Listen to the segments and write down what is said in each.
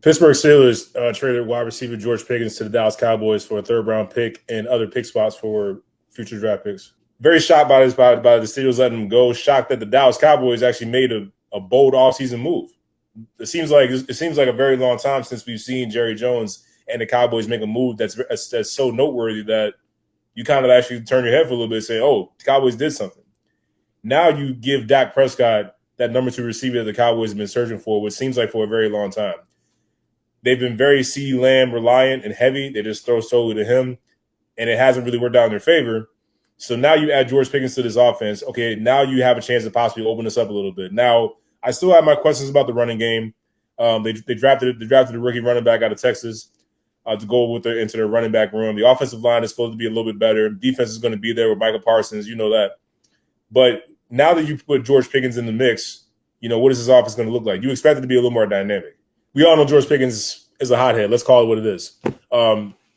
Pittsburgh Steelers traded wide receiver George Pickens to the Dallas Cowboys for a third-round pick and other pick spots for future draft picks. Very shocked by this, by the Steelers letting him go. Shocked that the Dallas Cowboys actually made a bold offseason move. It seems like a very long time since we've seen Jerry Jones and the Cowboys make a move that's so noteworthy that you kind of actually turn your head for a little bit and say, "Oh, the Cowboys did something." Now you give Dak Prescott that number two receiver that the Cowboys have been searching for, which seems like for a very long time. They've been very CeeDee Lamb reliant and heavy. They just throw solely to him, and it hasn't really worked out in their favor. So now you add George Pickens to this offense. Okay, now you have a chance to possibly open this up a little bit. Now, I still have my questions about the running game. They drafted a rookie running back out of Texas to go into their running back room. The offensive line is supposed to be a little bit better. Defense is going to be there with Michael Parsons. You know that. But now that you put George Pickens in the mix, what is this offense going to look like? You expect it to be a little more dynamic. We all know George Pickens is a hothead. Let's call it what it is.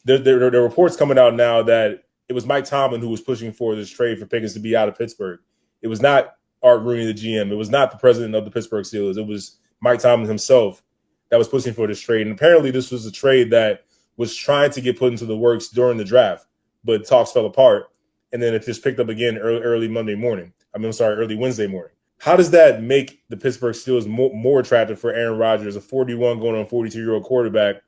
There are reports coming out now that it was Mike Tomlin who was pushing for this trade for Pickens to be out of Pittsburgh. It was not Art Rooney, the GM. It was not the president of the Pittsburgh Steelers. It was Mike Tomlin himself that was pushing for this trade. And apparently this was a trade that was trying to get put into the works during the draft, but talks fell apart. And then it just picked up again early Wednesday morning. How does that make the Pittsburgh Steelers more attractive for Aaron Rodgers, a 41 going on 42-year-old quarterback,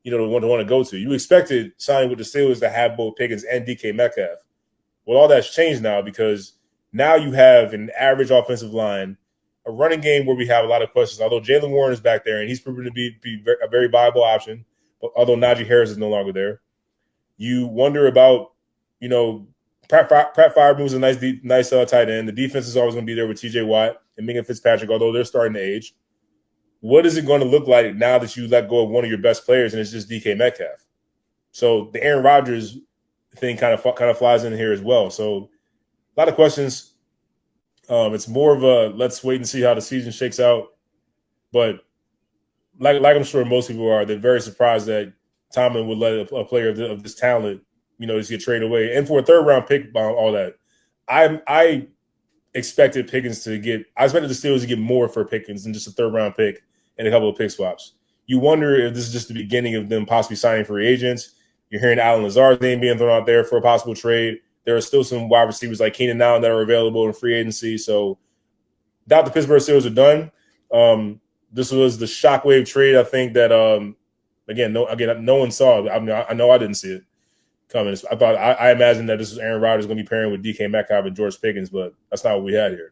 to want to go to? You expected signing with the Steelers to have both Pickens and DK Metcalf. Well, all that's changed now because now you have an average offensive line, a running game where we have a lot of questions. Although Jaylen Warren is back there and he's proven to be a very viable option, but although Najee Harris is no longer there, you wonder about, Pratt Freiermuth's a nice tight end. The defense is always going to be there with T.J. Watt and Minka Fitzpatrick, although they're starting to age. What is it going to look like now that you let go of one of your best players and it's just DK Metcalf? So the Aaron Rodgers thing kind of flies in here as well. So a lot of questions. It's more of a let's wait and see how the season shakes out. But like I'm sure most people are, they're very surprised that Tomlin would let a player of this talent just get traded away. And for a third-round pick, all that, I expected the Steelers to get more for Pickens than just a third-round pick and a couple of pick swaps. You wonder if this is just the beginning of them possibly signing free agents. You're hearing Allen Lazard's name being thrown out there for a possible trade. There are still some wide receivers like Keenan Allen that are available in free agency. So, doubt the Pittsburgh Steelers are done. This was the shockwave trade. I think that no one saw. I know I didn't see it coming. I imagined that this was Aaron Rodgers going to be pairing with DK Metcalf and George Pickens, but that's not what we had here.